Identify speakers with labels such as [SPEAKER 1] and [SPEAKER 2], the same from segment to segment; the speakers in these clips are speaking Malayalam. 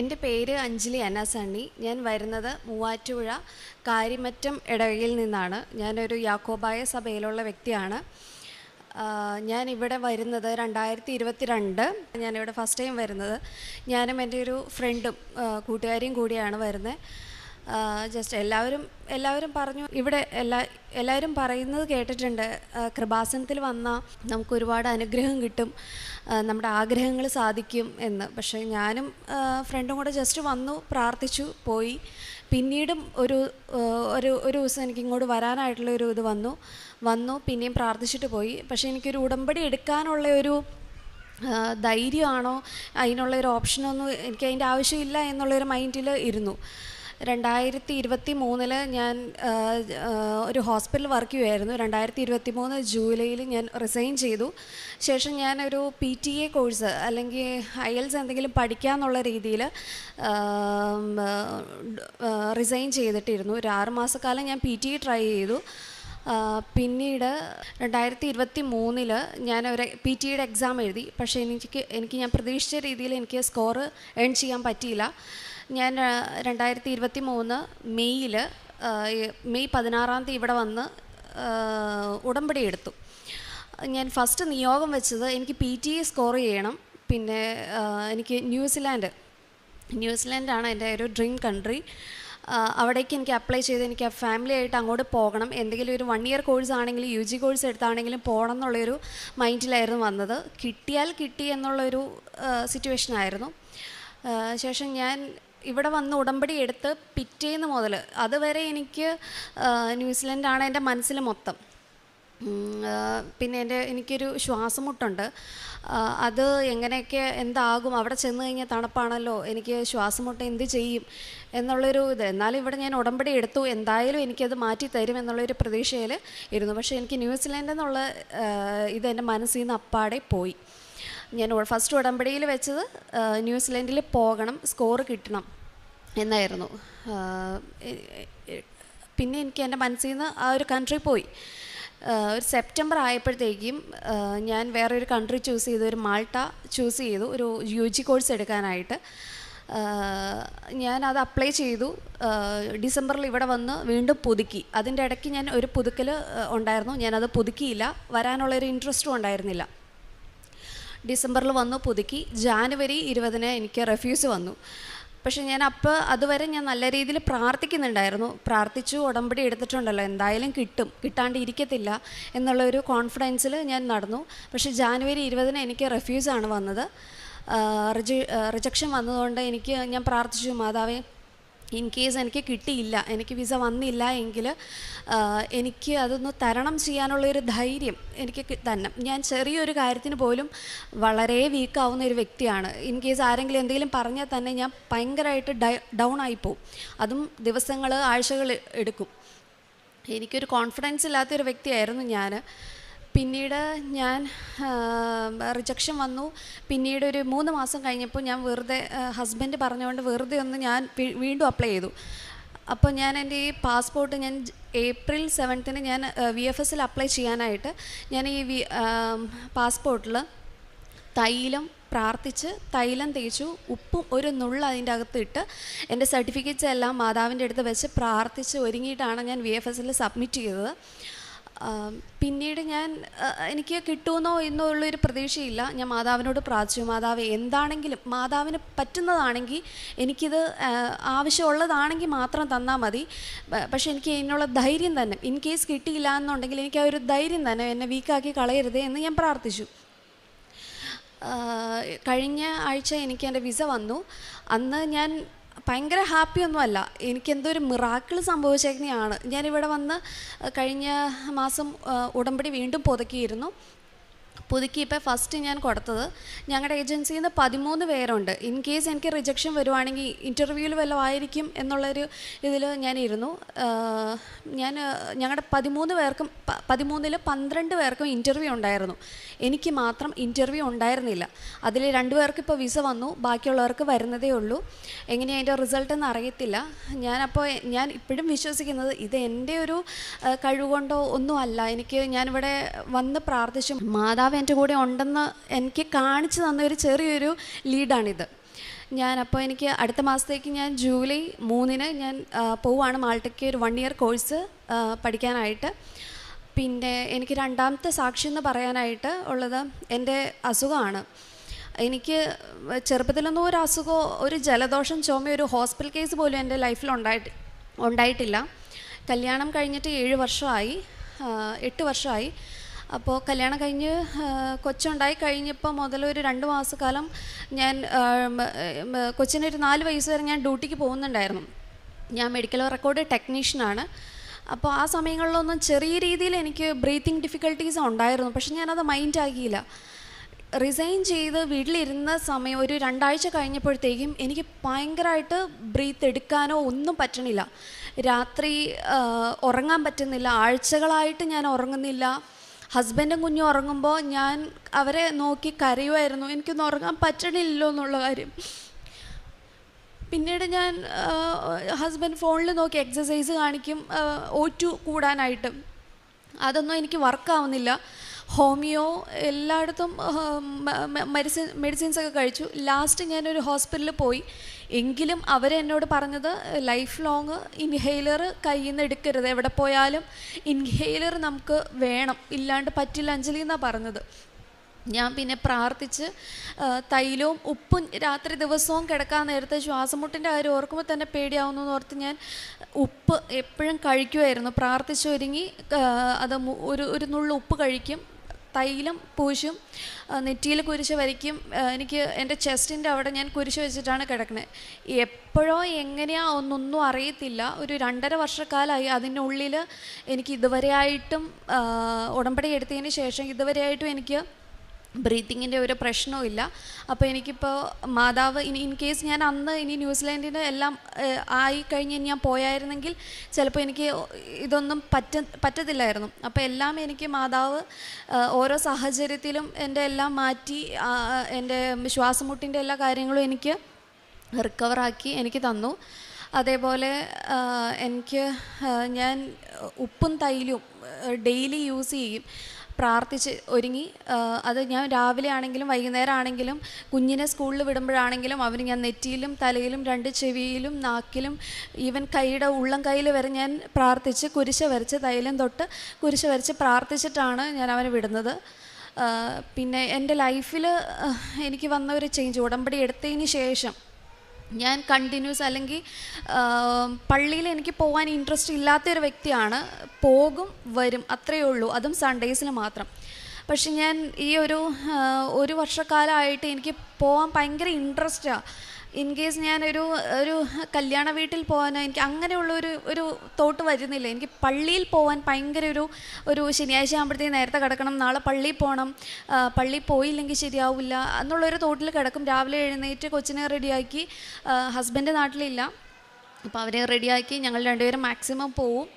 [SPEAKER 1] എൻ്റെ പേര് അഞ്ജലി അനാസണ്ണി. ഞാൻ വരുന്നത് മൂവാറ്റുപുഴ കാര്യമറ്റം ഇടവകയിൽ നിന്നാണ്. ഞാനൊരു യാക്കോബായ സഭയിലുള്ള വ്യക്തിയാണ്. ഞാൻ ഇവിടെ വരുന്നത് 2022. ഞാനിവിടെ ഫസ്റ്റ് ടൈം വരുന്നത്. ഞാനും എൻ്റെ ഒരു ഫ്രണ്ടും കൂട്ടുകാരിയും കൂടിയാണ് വരുന്നത്. ജസ്റ്റ് എല്ലാവരും പറഞ്ഞു, ഇവിടെ എല്ലാവരും പറയുന്നത് കേട്ടിട്ടുണ്ട്, കൃപാസനത്തിൽ വന്നാൽ നമുക്ക് ഒരുപാട് അനുഗ്രഹം കിട്ടും, നമ്മുടെ ആഗ്രഹങ്ങൾ സാധിക്കും എന്ന്. പക്ഷേ ഞാനും ഫ്രണ്ടും കൂടെ ജസ്റ്റ് വന്നു, പ്രാർത്ഥിച്ചു, പോയി. പിന്നീടും ഒരു ദിവസം എനിക്ക് ഇങ്ങോട്ട് വരാനായിട്ടുള്ള ഒരു ഇത് വന്നു പിന്നെയും പ്രാർത്ഥിച്ചിട്ട് പോയി. പക്ഷേ എനിക്കൊരു ഉടമ്പടി എടുക്കാനുള്ള ഒരു ധൈര്യമാണോ അതിനുള്ളൊരു ഓപ്ഷനൊന്നും എനിക്ക് അതിൻ്റെ ആവശ്യമില്ല എന്നുള്ളൊരു മൈൻഡിൽ ഇരുന്നു. 2023 ഞാൻ ഒരു ഹോസ്പിറ്റലിൽ വർക്ക് ചെയ്യുമായിരുന്നു. 2023 ജൂലൈയിൽ ഞാൻ റിസൈൻ ചെയ്തു. ശേഷം ഞാനൊരു PTA കോഴ്സ് അല്ലെങ്കിൽ IELTS എന്തെങ്കിലും പഠിക്കാമെന്നുള്ള രീതിയിൽ റിസൈൻ ചെയ്തിട്ടിരുന്നു. ഒരു 6 മാസക്കാലം ഞാൻ PTA ട്രൈ ചെയ്തു. പിന്നീട് 2023 ഞാനൊരു PTAയുടെ എക്സാം എഴുതി. പക്ഷേ എനിക്ക് ഞാൻ പ്രതീക്ഷിച്ച രീതിയിൽ എനിക്ക് സ്കോർ ഏൺ ചെയ്യാൻ പറ്റിയില്ല. ഞാൻ 2023 മെയ് 16 ഇവിടെ വന്ന് ഉടമ്പടി എടുത്തു. ഞാൻ ഫസ്റ്റ് നിയോഗം വെച്ചത് എനിക്ക് PTA സ്കോർ ചെയ്യണം. പിന്നെ എനിക്ക് ന്യൂസിലാൻഡാണ് എൻ്റെ ഒരു ഡ്രീം കൺട്രി. അവിടേക്ക് എനിക്ക് അപ്ലൈ ചെയ്ത് എനിക്ക് ഫാമിലി ആയിട്ട് അങ്ങോട്ട് പോകണം. എന്തെങ്കിലും ഒരു 1 ഇയർ കോഴ്സ് ആണെങ്കിലും UG കോഴ്സ് എടുത്താണെങ്കിലും പോകണം എന്നുള്ളൊരു മൈൻഡിലായിരുന്നു വന്നത്. കിട്ടിയാൽ കിട്ടി എന്നുള്ളൊരു സിറ്റുവേഷനായിരുന്നു. ശേഷം ഞാൻ ഇവിടെ വന്ന് ഉടമ്പടി എടുത്ത് പിറ്റേന്ന് മുതൽ അതുവരെ എനിക്ക് ന്യൂസിലൻഡാണ് എൻ്റെ മനസ്സിൽ മൊത്തം. പിന്നെ എനിക്കൊരു ശ്വാസമുട്ടുണ്ട്. അത് എങ്ങനെയൊക്കെ എന്താകും, അവിടെ ചെന്ന് കഴിഞ്ഞാൽ തണുപ്പാണല്ലോ, എനിക്ക് ശ്വാസമുട്ട് എന്ത് ചെയ്യും എന്നുള്ളൊരു ഇത്. എന്നാലും ഇവിടെ ഞാൻ ഉടമ്പടി എടുത്തു, എന്തായാലും എനിക്കത് മാറ്റി തരും എന്നുള്ളൊരു പ്രതീക്ഷയിൽ ഇരുന്നു. പക്ഷേ എനിക്ക് ന്യൂസിലൻഡ് എന്നുള്ള ഇത് എൻ്റെ മനസ്സിൽ നിന്ന് അപ്പാടെ പോയി. ഞാൻ ഫസ്റ്റ് ഉടമ്പടിയിൽ വെച്ചത് ന്യൂസിലൻഡിൽ പോകണം, സ്കോർ കിട്ടണം എന്നായിരുന്നു. പിന്നെ എനിക്ക് എൻ്റെ മനസ്സിൽ നിന്ന് ആ ഒരു കൺട്രി പോയി. ഒരു സെപ്റ്റംബർ ആയപ്പോഴത്തേക്കും ഞാൻ വേറൊരു കൺട്രി ചൂസ് ചെയ്തു, ഒരു മാൾട്ട ചൂസ് ചെയ്തു, ഒരു UG കോഴ്സ് എടുക്കാനായിട്ട്. ഞാനത് അപ്ലൈ ചെയ്തു. ഡിസംബറിൽ ഇവിടെ വന്ന് വീണ്ടും പുതുക്കി. അതിൻ്റെ ഇടയ്ക്ക് ഞാൻ ഒരു പുതുക്കൽ ഉണ്ടായിരുന്നു, ഞാനത് പുതുക്കിയില്ല, വരാനുള്ളൊരു ഇൻട്രസ്റ്റും ഉണ്ടായിരുന്നില്ല. ഡിസംബറിൽ വന്നു പുതുക്കി. ജാനുവരി 20 എനിക്ക് റെഫ്യൂസ് വന്നു. പക്ഷേ അതുവരെ ഞാൻ നല്ല രീതിയിൽ പ്രാർത്ഥിക്കുന്നുണ്ടായിരുന്നു. പ്രാർത്ഥിച്ചു, ഉടമ്പടി എടുത്തിട്ടുണ്ടല്ലോ, എന്തായാലും കിട്ടും, കിട്ടാണ്ട് ഇരിക്കത്തില്ല എന്നുള്ളൊരു കോൺഫിഡൻസിൽ ഞാൻ നടന്നു. പക്ഷേ ജാനുവരി 20 എനിക്ക് റെഫ്യൂസാണ് വന്നത്. റിജക്ഷൻ വന്നതുകൊണ്ട് ഞാൻ പ്രാർത്ഥിച്ചു, മാതാവേ, ഇൻ കേസ് എനിക്ക് കിട്ടിയില്ല, എനിക്ക് വിസ വന്നില്ല എങ്കിൽ എനിക്ക് അതൊന്ന് തരണം ചെയ്യാനുള്ളൊരു ധൈര്യം എനിക്ക് തന്നെ. ഞാൻ ചെറിയൊരു കാര്യത്തിന് പോലും വളരെ വീക്കാവുന്ന ഒരു വ്യക്തിയാണ്. ഇൻ കേസ് ആരെങ്കിലും എന്തെങ്കിലും പറഞ്ഞാൽ തന്നെ ഞാൻ ഭയങ്കരമായിട്ട് ഡൗൺ ആയിപ്പോവും. അതും ദിവസങ്ങൾ, ആഴ്ചകൾ എടുക്കും. എനിക്കൊരു കോൺഫിഡൻസ് ഇല്ലാത്തൊരു വ്യക്തിയായിരുന്നു ഞാൻ. പിന്നീട് ഞാൻ റിജക്ഷൻ വന്നു. പിന്നീട് ഒരു 3 മാസം കഴിഞ്ഞപ്പോൾ ഞാൻ വെറുതെ, ഹസ്ബൻഡ് പറഞ്ഞുകൊണ്ട് വെറുതെ ഒന്ന് ഞാൻ വീണ്ടും അപ്ലൈ ചെയ്തു. അപ്പോൾ ഞാൻ എൻ്റെ ഈ പാസ്പോർട്ട് ഞാൻ April 7 ഞാൻ VFSൽ അപ്ലൈ ചെയ്യാനായിട്ട് ഞാൻ ഈ പാസ്പോർട്ടിൽ തൈലം തേച്ചു, ഉപ്പും ഒരു നുള്ള അതിൻ്റെ അകത്ത് ഇട്ട് എൻ്റെ സർട്ടിഫിക്കറ്റ്സ് എല്ലാം മാതാവിൻ്റെ അടുത്ത് വെച്ച് പ്രാർത്ഥിച്ച് ഒരുങ്ങിയിട്ടാണ് ഞാൻ VFSൽ സബ്മിറ്റ് ചെയ്തത്. പിന്നീട് എനിക്ക് കിട്ടുമെന്നോ എന്നുള്ളൊരു പ്രതീക്ഷയില്ല. ഞാൻ മാതാവിനോട് പ്രാർത്ഥിച്ചു, മാതാവ് എന്താണെങ്കിലും, മാതാവിന് പറ്റുന്നതാണെങ്കിൽ, എനിക്കിത് ആവശ്യമുള്ളതാണെങ്കിൽ മാത്രം തന്നാൽ മതി. പക്ഷേ എനിക്ക് ഇതിനുള്ള ധൈര്യം തന്നെ, ഇൻ കേസ് കിട്ടിയില്ല എന്നുണ്ടെങ്കിൽ എനിക്ക് ആ ഒരു ധൈര്യം തന്നെ, എന്നെ വീക്കാക്കി കളയരുതേ എന്ന് ഞാൻ പ്രാർത്ഥിച്ചു. കഴിഞ്ഞ ആഴ്ച എനിക്ക് എൻ്റെ വിസ വന്നു. അന്ന് ഞാൻ ഭയങ്കര ഹാപ്പിയൊന്നുമല്ല, എനിക്കെന്തോ ഒരു മിറാക്കിൾ സംഭവിച്ചേക്കുന്നതാണ്. ഞാനിവിടെ വന്ന് കഴിഞ്ഞ മാസം ഉടമ്പടി വീണ്ടും പുതുക്കിയിരുന്നു. ഇപ്പോൾ ഫസ്റ്റ് ഞാൻ കൊടുത്തത് ഞങ്ങളുടെ ഏജൻസിയിൽ നിന്ന് 13 പേരുണ്ട്. ഇൻ കേസ് എനിക്ക് റിജക്ഷൻ വരുവാണെങ്കിൽ ഇൻ്റർവ്യൂവിൽ വല്ലതും ആയിരിക്കും എന്നുള്ളൊരു ഇതിൽ ഞാനിരുന്നു. ഞങ്ങളുടെ 13 പേർക്കും 12 പേർക്കും ഇൻ്റർവ്യൂ ഉണ്ടായിരുന്നു. എനിക്ക് മാത്രം ഇൻ്റർവ്യൂ ഉണ്ടായിരുന്നില്ല. അതിൽ 2 പേർക്ക് ഇപ്പോൾ വിസ വന്നു, ബാക്കിയുള്ളവർക്ക് വരുന്നതേ ഉള്ളൂ. എങ്ങനെയാണ് അതിൻ്റെ റിസൾട്ട് എന്ന് അറിയത്തില്ല. ഞാൻ ഇപ്പോഴും വിശ്വസിക്കുന്നത് ഇത് എൻ്റെ ഒരു കഴിവുകൊണ്ടോ ഒന്നുമല്ല. ഞാനിവിടെ വന്ന് പ്രാർത്ഥിച്ചു, മാതാവ് എൻ്റെ കൂടെ ഉണ്ടെന്ന് എനിക്ക് കാണിച്ചു തന്ന ഒരു ചെറിയൊരു ലീഡാണിത്. അപ്പോൾ എനിക്ക് അടുത്ത മാസത്തേക്ക് ഞാൻ ജൂലൈ 3 ഞാൻ പോവുകയാണ് മാൾട്ടയ്ക്ക് ഒരു 1 ഇയർ കോഴ്സ് പഠിക്കാനായിട്ട്. പിന്നെ എനിക്ക് രണ്ടാമത്തെ സാക്ഷി എന്ന് പറയാനായിട്ട് ഉള്ളത് എൻ്റെ അസുഖമാണ്. എനിക്ക് ചെറുപ്പത്തിലൊന്നും ഒരു അസുഖമോ ഒരു ജലദോഷം ചുമ ഒരു ഹോസ്പിറ്റൽ കേസ് പോലും എൻ്റെ ലൈഫിൽ ഉണ്ടായിട്ടില്ല. കല്യാണം കഴിഞ്ഞിട്ട് 7 വർഷമായി, 8 വർഷമായി. അപ്പോൾ കല്യാണം കഴിഞ്ഞ് കൊച്ചുണ്ടായി കഴിഞ്ഞപ്പോൾ മുതൽ ഒരു 2 മാസക്കാലം ഞാൻ കൊച്ചിനൊരു 4 വയസ്സ് വരെ ഞാൻ ഡ്യൂട്ടിക്ക് പോകുന്നുണ്ടായിരുന്നു. ഞാൻ മെഡിക്കൽ റെക്കോർഡ് ടെക്നീഷ്യനാണ്. അപ്പോൾ ആ സമയങ്ങളിലൊന്നും ചെറിയ രീതിയിൽ എനിക്ക് ബ്രീത്തിങ് ഡിഫിക്കൽട്ടീസ് ഉണ്ടായിരുന്നു. പക്ഷെ ഞാനത് മൈൻഡ് ആക്കിയില്ല. റിസൈൻ ചെയ്ത് വീട്ടിലിരുന്ന സമയം ഒരു 2 ആഴ്ച കഴിഞ്ഞപ്പോഴത്തേക്കും എനിക്ക് ഭയങ്കരമായിട്ട് ബ്രീത്ത് എടുക്കാനോ ഒന്നും പറ്റണില്ല. രാത്രി ഉറങ്ങാൻ പറ്റുന്നില്ല. ആഴ്ചകളായിട്ട് ഞാൻ ഉറങ്ങുന്നില്ല. ഹസ്ബൻഡും കുഞ്ഞും ഉറങ്ങുമ്പോൾ ഞാൻ അവരെ നോക്കി കരയുമായിരുന്നു, എനിക്കൊന്നും ഉറങ്ങാൻ പറ്റണില്ലല്ലോ എന്നുള്ള കാര്യം. പിന്നീട് ഞാൻ ഹസ്ബൻഡ് ഫോണിൽ നോക്കി എക്സസൈസ് കാണിക്കും O2 കൂടാനായിട്ട്. അതൊന്നും എനിക്ക് വർക്കാവുന്നില്ല. ഹോമിയോ എല്ലായിടത്തും മെഡിസിൻസൊക്കെ കഴിച്ചു. ലാസ്റ്റ് ഞാനൊരു ഹോസ്പിറ്റലിൽ പോയി. എങ്കിലും അവരെന്നോട് പറഞ്ഞത് ലൈഫ് ലോങ് ഇൻഹെയിലർ കയ്യിൽ നിന്ന് എടുക്കരുത്, എവിടെ പോയാലും ഇൻഹെയിലർ നമുക്ക് വേണം, ഇല്ലാണ്ട് പറ്റില്ല അഞ്ജലി എന്നാണ് പറഞ്ഞത്. ഞാൻ പിന്നെ പ്രാർത്ഥിച്ച് തൈലവും ഉപ്പും രാത്രി ദിവസവും കിടക്കാൻ നേരത്തെ ശ്വാസമുട്ടിൻ്റെ കാര്യം ഓർക്കുമ്പോൾ തന്നെ പേടിയാവുന്നു എന്ന് ഓർത്ത് ഞാൻ ഉപ്പ് എപ്പോഴും കഴിക്കുമായിരുന്നു. പ്രാർത്ഥിച്ചൊരുങ്ങി അത് ഒരു നുള്ളു ഉപ്പ് കഴിക്കും, തൈലം പൂശും, നെറ്റിയിൽ കുരിശ് വരയ്ക്കും. എനിക്ക് എൻ്റെ ചെസ്റ്റിൻ്റെ അവിടെ ഞാൻ കുരിശ് വെച്ചിട്ടാണ് കിടക്കുന്നത്. എപ്പോഴോ എങ്ങനെയാ ഒന്നൊന്നും അറിയത്തില്ല. ഒരു 2.5 വർഷക്കാലമായി അതിനുള്ളിൽ എനിക്ക് ഇതുവരെയായിട്ടും ഉടമ്പടി എടുത്തതിന് ശേഷം ഇതുവരെയായിട്ടും എനിക്ക് ബ്രീത്തിങ്ങിൻ്റെ ഒരു പ്രശ്നവും ഇല്ല. അപ്പോൾ എനിക്കിപ്പോൾ മാതാവ് ഇൻ കേസ് ഞാൻ അന്ന് ഇനി ന്യൂസിലാൻഡിന് എല്ലാം ആയി കഴിഞ്ഞ് ഞാൻ പോയായിരുന്നെങ്കിൽ ചിലപ്പോൾ എനിക്ക് ഇതൊന്നും പറ്റത്തില്ലായിരുന്നു. അപ്പോൾ എല്ലാം എനിക്ക് മാതാവ് ഓരോ സാഹചര്യത്തിലും എൻ്റെ എല്ലാം മാറ്റി എൻ്റെ ശ്വാസമുട്ടിൻ്റെ എല്ലാ കാര്യങ്ങളും എനിക്ക് റിക്കവറാക്കി എനിക്ക് തന്നു. അതേപോലെ എനിക്ക് ഞാൻ ഉപ്പും തൈലും ഡെയിലി യൂസ് ചെയ്യും. പ്രാർത്ഥിച്ച് ഒരുങ്ങി അത് ഞാൻ രാവിലെ ആണെങ്കിലും വൈകുന്നേരം ആണെങ്കിലും കുഞ്ഞിനെ സ്കൂളിൽ വിടുമ്പോഴാണെങ്കിലും അവന് ഞാൻ നെറ്റിയിലും തലയിലും 2 ചെവിയിലും നാക്കിലും ഈവൻ കൈയുടെ ഉള്ളം കൈയിൽ വരെ ഞാൻ പ്രാർത്ഥിച്ച് കുരിശ് വരച്ച് തൈലം തൊട്ട് കുരിശ് വരച്ച് പ്രാർത്ഥിച്ചിട്ടാണ് ഞാൻ അവനെ വിടുന്നത്. പിന്നെ എൻ്റെ ലൈഫിൽ എനിക്ക് വന്ന ഒരു ചേഞ്ച് ഉടമ്പടി എടുത്തതിന് ശേഷം ഞാൻ കണ്ടിന്യൂസ് അല്ലെങ്കിൽ പള്ളിയിൽ എനിക്ക് പോകാൻ ഇൻട്രസ്റ്റ് ഇല്ലാത്തൊരു വ്യക്തിയാണ്. പോകും വരും അത്രയേ ഉള്ളൂ, അതും സൺഡേസിൽ മാത്രം. പക്ഷെ ഞാൻ ഈ ഒരു വർഷക്കാലമായിട്ട് എനിക്ക് പോകാൻ ഭയങ്കര ഇൻട്രസ്റ്റാണ്. ഇൻ കേസ് ഞാനൊരു കല്യാണ വീട്ടിൽ പോകാൻ എനിക്ക് അങ്ങനെയുള്ള ഒരു തോട്ട് വരുന്നില്ല. എനിക്ക് പള്ളിയിൽ പോകാൻ ഭയങ്കര ഒരു ശനിയാഴ്ച ആകുമ്പോഴത്തേക്ക് നേരത്തെ കിടക്കണം, നാളെ പള്ളിയിൽ പോകണം, പള്ളിയിൽ പോയില്ലെങ്കിൽ ശരിയാവില്ല എന്നുള്ളൊരു തോട്ടിൽ കിടക്കും. രാവിലെ എഴുന്നേറ്റ് കൊച്ചിനെ റെഡിയാക്കി, ഹസ്ബൻഡ് നാട്ടിലില്ല, അപ്പോൾ അവരെ റെഡിയാക്കി ഞങ്ങൾ 2 പേരും മാക്സിമം പോവും.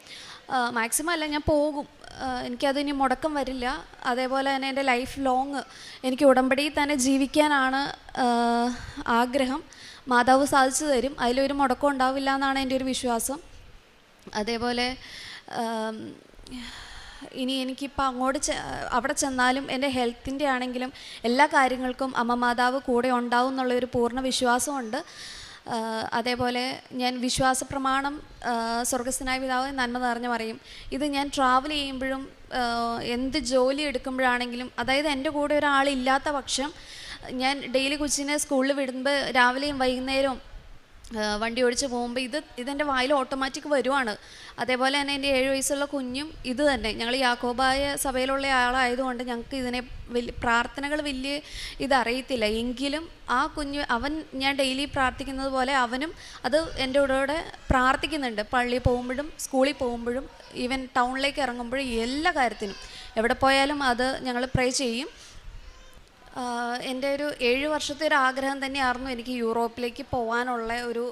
[SPEAKER 1] മാക്സിമം അല്ല, ഞാൻ പോകും. എനിക്കതിനി മുടക്കം വരില്ല. അതേപോലെ തന്നെ എൻ്റെ ലൈഫ് ലോങ് എനിക്ക് ഉടമ്പടിയിൽ തന്നെ ജീവിക്കാനാണ് ആഗ്രഹം. മാതാവ് സാധിച്ചു തരും, അതിലൊരു മുടക്കം ഉണ്ടാവില്ല എന്നാണ് എൻ്റെ ഒരു വിശ്വാസം. അതേപോലെ ഇനി എനിക്കിപ്പോൾ അവിടെ ചെന്നാലും എൻ്റെ ഹെൽത്തിൻ്റെ ആണെങ്കിലും എല്ലാ കാര്യങ്ങൾക്കും അമ്മ മാതാവ് കൂടെ ഉണ്ടാവും എന്നുള്ളൊരു പൂർണ്ണ വിശ്വാസമുണ്ട്. അതേപോലെ ഞാൻ വിശ്വാസ പ്രമാണം സ്വർഗസ്ഥനായ പിതാവ് നന്മ നിറഞ്ഞു പറയും. ഇത് ഞാൻ ട്രാവൽ ചെയ്യുമ്പോഴും എന്ത് ജോലി എടുക്കുമ്പോഴാണെങ്കിലും, അതായത് എൻ്റെ കൂടെ ഒരാളില്ലാത്ത പക്ഷം ഞാൻ ഡെയിലി കൊച്ചിനെ സ്കൂളിൽ വിടുമ്പോൾ രാവിലെയും വൈകുന്നേരവും വണ്ടി ഓടിച്ച് പോകുമ്പോൾ ഇതെൻ്റെ വായിൽ ഓട്ടോമാറ്റിക് വരുവാണ്. അതേപോലെ തന്നെ എൻ്റെ 7 വയസ്സുള്ള കുഞ്ഞും ഇത് തന്നെ. ഞങ്ങൾ യാക്കോബായ സഭയിലുള്ള ആളായതുകൊണ്ട് ഞങ്ങൾക്ക് ഇതിനെ പ്രാർത്ഥനകൾ വലിയ ഇതറിയത്തില്ല. എങ്കിലും ആ അവൻ ഞാൻ ഡെയിലി പ്രാർത്ഥിക്കുന്നത് പോലെ അവനും അത് എൻ്റെ കൂടെ പ്രാർത്ഥിക്കുന്നുണ്ട്. പള്ളിയിൽ പോകുമ്പോഴും സ്കൂളിൽ പോകുമ്പോഴും ഈവൻ ടൗണിലേക്ക് ഇറങ്ങുമ്പോഴും എല്ലാ കാര്യത്തിനും എവിടെ പോയാലും അത് ഞങ്ങൾ പ്രേ ചെയ്യും. എൻ്റെ ഒരു 7 വർഷത്തെ ഒരു ആഗ്രഹം തന്നെയായിരുന്നു എനിക്ക് യൂറോപ്പിലേക്ക് പോകാനുള്ള ഒരു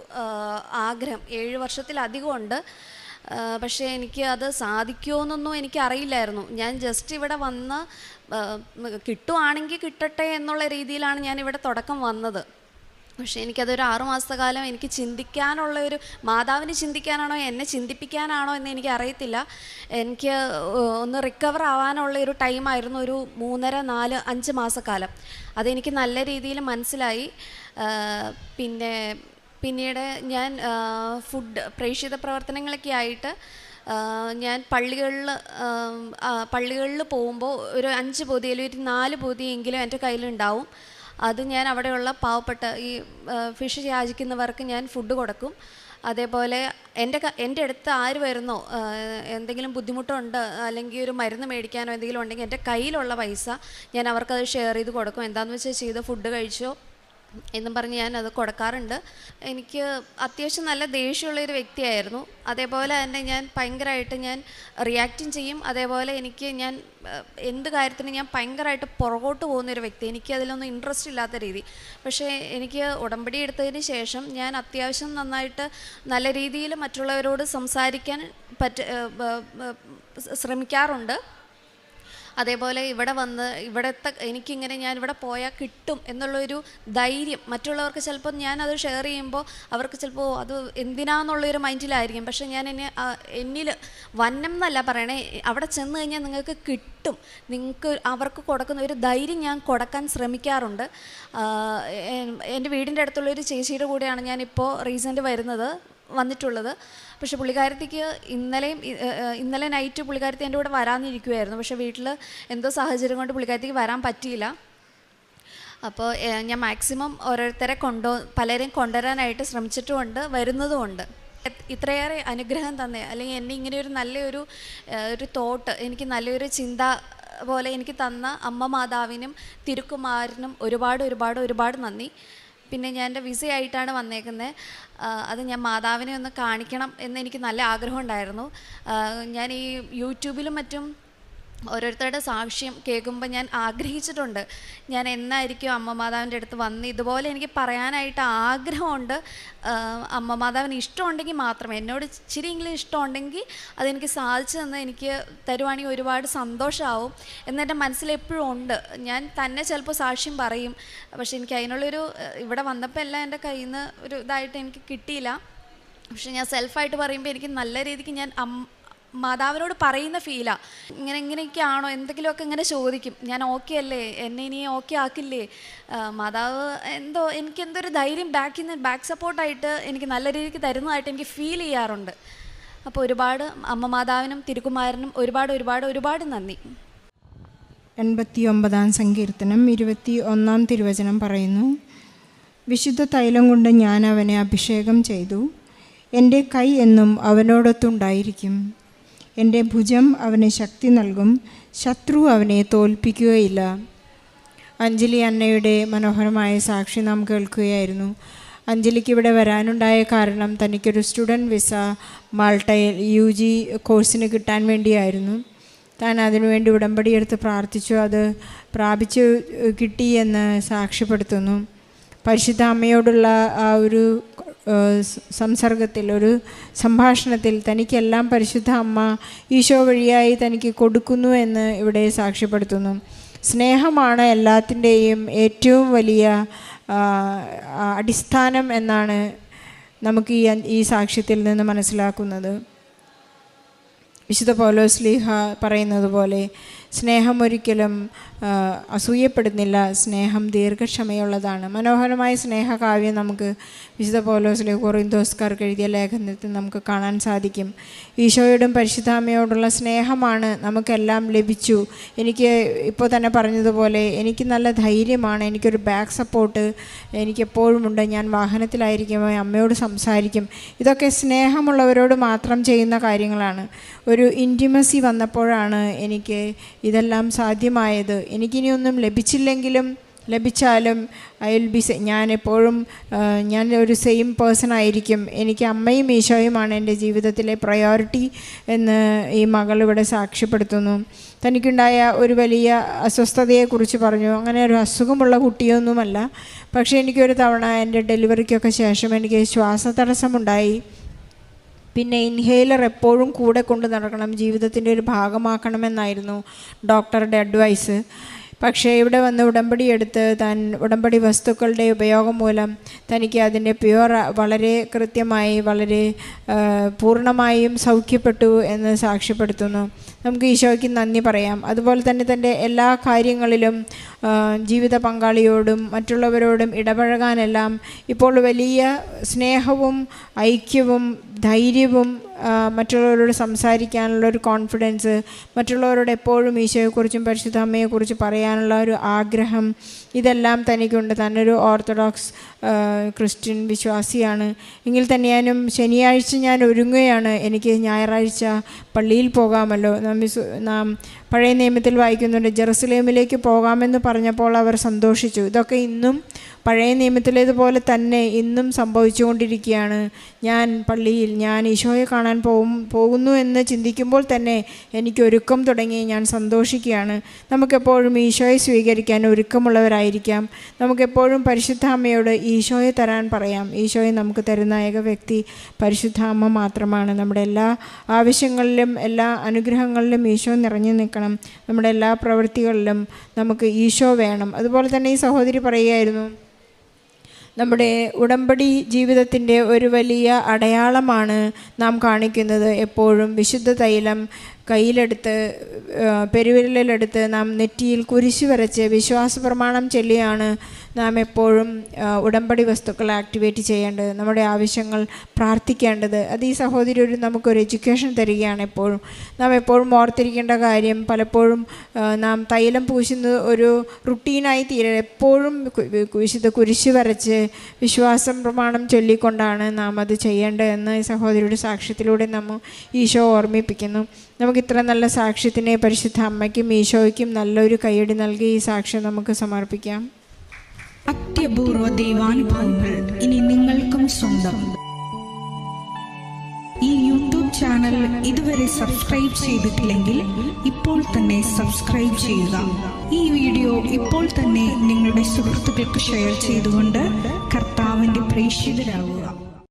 [SPEAKER 1] ആഗ്രഹം. 7 വർഷത്തിലധികം ഉണ്ട്. പക്ഷേ എനിക്ക് അത് സാധിക്കുമോയെന്നൊന്നും എനിക്കറിയില്ലായിരുന്നു. ഞാൻ ജസ്റ്റ് ഇവിടെ വന്ന് കിട്ടുവാണെങ്കിൽ കിട്ടട്ടെ എന്നുള്ള രീതിയിലാണ് ഞാൻ ഇവിടെ തുടക്കം വന്നത്. പക്ഷേ എനിക്കതൊരു 6 മാസത്തെ കാലം എനിക്ക് ചിന്തിക്കാനുള്ള മാതാവിന് ചിന്തിക്കാനാണോ എന്നെ ചിന്തിപ്പിക്കാനാണോ എന്ന് എനിക്ക് അറിയത്തില്ല. എനിക്ക് ഒന്ന് റിക്കവർ ആവാനുള്ള ഒരു ടൈമായിരുന്നു ഒരു 3.5, 4, 5 മാസക്കാലം. അതെനിക്ക് നല്ല രീതിയിൽ മനസ്സിലായി. പിന്നെ പിന്നീട് ഞാൻ പ്രേക്ഷിത പ്രവർത്തനങ്ങളൊക്കെ ആയിട്ട് ഞാൻ പള്ളികളിൽ പോകുമ്പോൾ ഒരു 5 പൊതിയിൽ ഒരു 4 പൊതിയെങ്കിലും എൻ്റെ കയ്യിലുണ്ടാവും. അത് ഞാൻ അവിടെയുള്ള പാവപ്പെട്ട ഈ ഫിഷ് യാചിക്കുന്നവർക്ക് ഞാൻ ഫുഡ് കൊടുക്കും. അതേപോലെ എൻ്റെ അടുത്ത് ആര് വരുന്നോ, എന്തെങ്കിലും ബുദ്ധിമുട്ടുണ്ട് അല്ലെങ്കിൽ ഒരു മരുന്ന് മേടിക്കാനോ എന്തെങ്കിലും ഉണ്ടെങ്കിൽ എൻ്റെ കയ്യിലുള്ള പൈസ ഞാൻ അവർക്കത് ഷെയർ ചെയ്ത് കൊടുക്കും. എന്താണെന്ന് വെച്ചാൽ ചെയ്ത് ഫുഡ് കഴിച്ചോ എന്നും പറഞ്ഞ് ഞാൻ അത് കൊടുക്കാറുണ്ട്. എനിക്ക് അത്യാവശ്യം നല്ല ദേഷ്യമുള്ളൊരു വ്യക്തിയായിരുന്നു. അതേപോലെ തന്നെ ഞാൻ ഭയങ്കരമായിട്ട് ഞാൻ റിയാക്റ്റും ചെയ്യും. അതേപോലെ ഞാൻ എന്ത് കാര്യത്തിനും ഞാൻ ഭയങ്കരമായിട്ട് പുറകോട്ട് പോകുന്നൊരു വ്യക്തി. എനിക്ക് അതിലൊന്നും ഇൻട്രസ്റ്റ് ഇല്ലാത്ത രീതി. പക്ഷേ എനിക്ക് ഉടമ്പടി എടുത്തതിന് ശേഷം ഞാൻ അത്യാവശ്യം നന്നായിട്ട് നല്ല രീതിയിൽ മറ്റുള്ളവരോട് സംസാരിക്കാൻ ശ്രമിക്കാറുണ്ട്. അതേപോലെ എനിക്കിങ്ങനെ ഞാൻ ഇവിടെ പോയാൽ കിട്ടും എന്നുള്ളൊരു ധൈര്യം മറ്റുള്ളവർക്ക് ചിലപ്പോൾ ഞാനത് ഷെയർ ചെയ്യുമ്പോൾ അവർക്ക് ചിലപ്പോൾ അത് എന്തിനാന്നുള്ളൊരു മൈൻഡിലായിരിക്കും. പക്ഷേ ഞാൻ എന്നിൽ വന്നം എന്നല്ല പറയണേ, അവിടെ ചെന്ന് കഴിഞ്ഞാൽ നിങ്ങൾക്ക് കിട്ടും, അവർക്ക് കൊടുക്കുന്ന ഒരു ധൈര്യം ഞാൻ കൊടുക്കാൻ ശ്രമിക്കാറുണ്ട്. എൻ്റെ വീടിൻ്റെ അടുത്തുള്ളൊരു ചേച്ചിയുടെ കൂടെയാണ് ഞാനിപ്പോൾ വന്നിട്ടുള്ളത്. പക്ഷെ പുള്ളിക്കാരത്തിക്ക് ഇന്നലെ നൈറ്റ് പുള്ളിക്കാരത്തി എൻ്റെ കൂടെ വരാനിരിക്കുമായിരുന്നു. പക്ഷേ വീട്ടിൽ എന്തോ സാഹചര്യം കൊണ്ട് പുള്ളിക്കാരത്തിക്ക് വരാൻ പറ്റിയില്ല. അപ്പോൾ ഞാൻ മാക്സിമം പലരെയും കൊണ്ടുവരാനായിട്ട് ശ്രമിച്ചിട്ടുമുണ്ട്, വരുന്നതുമുണ്ട്. ഇത്രയേറെ അനുഗ്രഹം തന്നെ, അല്ലെങ്കിൽ എന്നെ ഇങ്ങനെ ഒരു നല്ലൊരു തോട്ട്, എനിക്ക് നല്ലൊരു ചിന്ത പോലെ എനിക്ക് തന്ന അമ്മ മാതാവിനും തിരുക്കുമാരനും ഒരുപാട് നന്ദി. പിന്നെ ഞാൻ എൻ്റെ വിസയായിട്ടാണ് വന്നേക്കുന്നത്. അത് ഞാൻ മാതാവിനെ ഒന്ന് കാണിക്കണം എന്ന് എനിക്ക് നല്ല ആഗ്രഹം ഉണ്ടായിരുന്നു. ഞാൻ ഈ യൂട്യൂബിലും മറ്റും ഓരോരുത്തരുടെ സാക്ഷ്യം കേൾക്കുമ്പോൾ ഞാൻ ആഗ്രഹിച്ചിട്ടുണ്ട്, ഞാൻ എന്നായിരിക്കും അമ്മ മാതാവിൻ്റെ അടുത്ത് വന്ന് ഇതുപോലെ എനിക്ക് പറയാനായിട്ട് ആഗ്രഹമുണ്ട്. അമ്മ മാതാവിന് ഇഷ്ടമുണ്ടെങ്കിൽ മാത്രമേ, എന്നോട് ഇച്ചിരിയെങ്കിലും ഇഷ്ടമുണ്ടെങ്കിൽ അതെനിക്ക് സാധിച്ചു തന്ന് എനിക്ക് തരുവാണെങ്കിൽ ഒരുപാട് സന്തോഷമാവും എന്നെൻ്റെ മനസ്സിലെപ്പോഴും ഉണ്ട്. ഞാൻ തന്നെ ചിലപ്പോൾ സാക്ഷ്യം പറയും, പക്ഷെ എനിക്ക് അതിനുള്ളൊരു ഇവിടെ വന്നപ്പോൾ എല്ലാം എൻ്റെ കയ്യിൽ നിന്ന് ഒരു ഇതായിട്ട് എനിക്ക് കിട്ടിയില്ല. പക്ഷെ ഞാൻ സെൽഫായിട്ട് പറയുമ്പോൾ എനിക്ക് നല്ല രീതിക്ക് ഞാൻ മാതാവിനോട് പറയുന്ന ഫീലാണ്. ഇങ്ങനെയൊക്കെയാണോ എന്തെങ്കിലുമൊക്കെ ഇങ്ങനെ ചോദിക്കും. ഞാൻ ഓക്കെ അല്ലേ, എന്നെ ഇനി ഓക്കെ ആക്കില്ലേ, മാതാവ് എനിക്കെന്തൊരു ധൈര്യം ബാക്ക് സപ്പോർട്ടായിട്ട് എനിക്ക് നല്ല രീതിക്ക് തരുന്നതായിട്ട് എനിക്ക് ഫീൽ ചെയ്യാറുണ്ട്. അപ്പോൾ ഒരുപാട് അമ്മ മാതാവിനും തിരുക്കുമാരനും ഒരുപാട് നന്ദി.
[SPEAKER 2] 89 സങ്കീർത്തനം 21 തിരുവചനം പറയുന്നു, വിശുദ്ധ തൈലം കൊണ്ട് ഞാൻ അവനെ അഭിഷേകം ചെയ്തു, എൻ്റെ കൈ എന്നും അവനോടൊത്തുണ്ടായിരിക്കും, എൻ്റെ ഭുജം അവന് ശക്തി നൽകും, ശത്രു അവനെ തോൽപ്പിക്കുകയില്ല. അഞ്ജലി അന്നയുടെ മനോഹരമായ സാക്ഷി നാം കേൾക്കുകയായിരുന്നു. അഞ്ജലിക്ക് ഇവിടെ വരാനുണ്ടായ കാരണം തനിക്കൊരു സ്റ്റുഡൻറ്റ് വിസ മാൾട്ടയിൽ UG കോഴ്സിന് കിട്ടാൻ വേണ്ടിയായിരുന്നു. താൻ അതിനുവേണ്ടി ഉടമ്പടിയെടുത്ത് പ്രാർത്ഥിച്ചു, അത് പ്രാപിച്ചു കിട്ടിയെന്ന് സാക്ഷ്യപ്പെടുത്തുന്നു. പരിശുദ്ധ അമ്മയോടുള്ള ആ ഒരു സംസർഗത്തിൽ, ഒരു സംഭാഷണത്തിൽ തനിക്കെല്ലാം പരിശുദ്ധ അമ്മ ഈശോ വഴിയായി തനിക്ക് കൊടുക്കുന്നു എന്ന് ഇവിടെ സാക്ഷ്യപ്പെടുത്തുന്നു. സ്നേഹമാണ് എല്ലാത്തിൻ്റെയും ഏറ്റവും വലിയ അടിസ്ഥാനം എന്നാണ് നമുക്ക് ഈ സാക്ഷ്യത്തിൽ നിന്ന് മനസ്സിലാക്കുന്നത്. വിശുദ്ധ പൗലോസ്ലീഹ പറയുന്നത് പോലെ സ്നേഹം ഒരിക്കലും അസൂയപ്പെടുന്നില്ല, സ്നേഹം ദീർഘക്ഷമയുള്ളതാണ്. മനോഹരമായ സ്നേഹകാവ്യം നമുക്ക് വിശുദ്ധ പൗലോസ്ലീഹ കൊറിന്തോസ്കാർക്ക് എഴുതിയ ലേഖനത്തിൽ നമുക്ക് കാണാൻ സാധിക്കും. ഈശോയോടും പരിശുദ്ധാമ്മയോടുള്ള സ്നേഹമാണ് നമുക്കെല്ലാം ലഭിച്ചു. എനിക്ക് ഇപ്പോൾ തന്നെ പറഞ്ഞതുപോലെ എനിക്ക് നല്ല ധൈര്യമാണ്, എനിക്കൊരു ബാക്ക് സപ്പോർട്ട് എനിക്കെപ്പോഴും ഉണ്ട്. ഞാൻ വാഹനത്തിലായിരിക്കുമ്പോൾ അമ്മയോട് സംസാരിക്കും. ഇതൊക്കെ സ്നേഹമുള്ളവരോട് മാത്രം ചെയ്യുന്ന കാര്യങ്ങളാണ്. ഒരു ഇൻറ്റിമസി വന്നപ്പോഴാണ് എനിക്ക് ഇതെല്ലാം സാധ്യമായത്. എനിക്കിനിയൊന്നും ലഭിച്ചാലും ഐ വിൽ ബി ഞാൻ ഒരു സെയിം പേഴ്സൺ ആയിരിക്കും. എനിക്ക് അമ്മയും ഈശോയുമാണ് എൻ്റെ ജീവിതത്തിലെ പ്രയോറിറ്റി എന്ന് ഈ മകൾ ഇവിടെ സാക്ഷ്യപ്പെടുത്തുന്നു. തനിക്കുണ്ടായ ഒരു വലിയ അസ്വസ്ഥതയെക്കുറിച്ച് പറഞ്ഞു. അങ്ങനെ ഒരു അസുഖമുള്ള കുട്ടിയൊന്നുമല്ല, പക്ഷേ എനിക്കൊരു തവണ എൻ്റെ ഡെലിവറിക്കൊക്കെ ശേഷം എനിക്ക് ശ്വാസതടസ്സമുണ്ടായി. പിന്നെ ഇൻഹേലർ എപ്പോഴും കൂടെ കൊണ്ട് നടക്കണം, ജീവിതത്തിൻ്റെ ഒരു ഭാഗമാക്കണമെന്നായിരുന്നു ഡോക്ടറുടെ അഡ്വൈസ്. പക്ഷേ ഇവിടെ വന്ന് ഉടമ്പടി എടുത്ത് ഉടമ്പടി വസ്തുക്കളുടെ ഉപയോഗം മൂലം തനിക്ക് അതിൻ്റെ പ്യുവർ വളരെ കൃത്യമായി വളരെ പൂർണ്ണമായും സൗഖ്യപ്പെട്ടു എന്ന് സാക്ഷ്യപ്പെടുത്തുന്നു. നമുക്ക് ഈശോയ്ക്ക് നന്ദി പറയാം. അതുപോലെ തന്നെ തൻ്റെ എല്ലാ കാര്യങ്ങളിലും ജീവിത പങ്കാളിയോടും മറ്റുള്ളവരോടും ഇടപഴകാനെല്ലാം ഇപ്പോൾ വലിയ സ്നേഹവും ഐക്യവും ധൈര്യവും മറ്റുള്ളവരോട് സംസാരിക്കാനുള്ള ഒരു കോൺഫിഡൻസ്, മറ്റുള്ളവരോട് എപ്പോഴും ഈശോയെക്കുറിച്ചും പരിശുദ്ധ അമ്മയെക്കുറിച്ച് പറയാനുള്ള ഒരു ആഗ്രഹം, ഇതെല്ലാം തനിക്കുണ്ട്. തന്നൊരു ഓർത്തഡോക്സ് ക്രിസ്ത്യൻ വിശ്വാസിയാണ്. എങ്കിൽ തന്നെയാനും ശനിയാഴ്ച ഞാൻ ഒരുങ്ങുകയാണ്, എനിക്ക് ഞായറാഴ്ച പള്ളിയിൽ പോകാമല്ലോ. നാം പഴയ നിയമത്തിൽ വായിക്കുന്നുണ്ട്, ജെറുസലേമിലേക്ക് പോകാമെന്ന് പറഞ്ഞപ്പോൾ അവർ സന്തോഷിച്ചു. ഇതൊക്കെ ഇന്നും പഴയ നിയമത്തിലേതുപോലെ തന്നെ ഇന്നും സംഭവിച്ചുകൊണ്ടിരിക്കുകയാണ്. ഞാൻ പള്ളിയിൽ ഈശോയെ കാണാൻ പോകുന്നു എന്ന് ചിന്തിക്കുമ്പോൾ തന്നെ എനിക്ക് ഒരുക്കം തുടങ്ങി, ഞാൻ സന്തോഷിക്കുകയാണ്. നമുക്കെപ്പോഴും ഈശോയെ സ്വീകരിക്കാൻ ഒരുക്കമുള്ളവരായിരിക്കാം. നമുക്കെപ്പോഴും പരിശുദ്ധ അമ്മയോട് ഈശോയെ തരാൻ പറയാം. ഈശോയെ നമുക്ക് തരുന്ന ഏക വ്യക്തി പരിശുദ്ധ അമ്മ മാത്രമാണ്. നമ്മുടെ എല്ലാ ആവശ്യങ്ങളിലും എല്ലാ അനുഗ്രഹങ്ങളിലും ഈശോ നിറഞ്ഞു നിൽക്കണം. നമ്മുടെ എല്ലാ പ്രവൃത്തികളിലും നമുക്ക് ഈശോ വേണം. അതുപോലെ തന്നെ ഈ സഹോദരി പറയുകയായിരുന്നു, നമ്മുടെ ഉടമ്പടി ജീവിതത്തിൻ്റെ ഒരു വലിയ അടയാളമാണ് നാം കാണിക്കുന്നത്. എപ്പോഴും വിശുദ്ധ തൈലം കയ്യിലെടുത്ത് പെരുവിരലിലെടുത്ത് നാം നെറ്റിയിൽ കുരിശ് വരച്ച് വിശ്വാസ പ്രമാണം ചൊല്ലിയാണ് നാം എപ്പോഴും ഉടമ്പടി വസ്തുക്കൾ ആക്ടിവേറ്റ് ചെയ്യേണ്ടത്, നമ്മുടെ ആവശ്യങ്ങൾ പ്രാർത്ഥിക്കേണ്ടത്. അത് ഈ സഹോദരി നമുക്കൊരു എഡ്യൂക്കേഷൻ തരികയാണ്. നാം എപ്പോഴും ഓർത്തിരിക്കേണ്ട കാര്യം, പലപ്പോഴും നാം തൈലം പൂശുന്നത് ഒരു റുട്ടീനായി തീരരുത്. എപ്പോഴും വിശുദ്ധ കുരിശ് വരച്ച് വിശ്വാസം പ്രമാണം ചൊല്ലിക്കൊണ്ടാണ് നാം അത് ചെയ്യേണ്ടതെന്ന് ഈ സഹോദരിയുടെ സാക്ഷ്യത്തിലൂടെ നമ്മൾ ഈശോ ഓർമ്മിപ്പിക്കുന്നു. നമുക്ക് ഇത്ര നല്ല സാക്ഷ്യത്തിനെ പരിശുദ്ധ അമ്മയ്ക്കും ഈശോയ്ക്കും നല്ലൊരു കയ്യടി നൽകി ഈ സാക്ഷ്യം നമുക്ക് സമർപ്പിക്കാം.
[SPEAKER 3] അത്യപൂർവ ദൈവാനുഭവങ്ങൾ ഇനി നിങ്ങൾക്കും സ്വന്തം. ഈ യൂട്യൂബ് ചാനൽ ഇതുവരെ സബ്സ്ക്രൈബ് ചെയ്തിട്ടില്ലെങ്കിൽ ഇപ്പോൾ തന്നെ സബ്സ്ക്രൈബ് ചെയ്യുക. ഈ വീഡിയോ ഇപ്പോൾ തന്നെ നിങ്ങളുടെ സുഹൃത്തുക്കൾക്ക് ഷെയർ ചെയ്തുകൊണ്ട് കർത്താവിൻ്റെ പ്രേക്ഷിതരാകുക.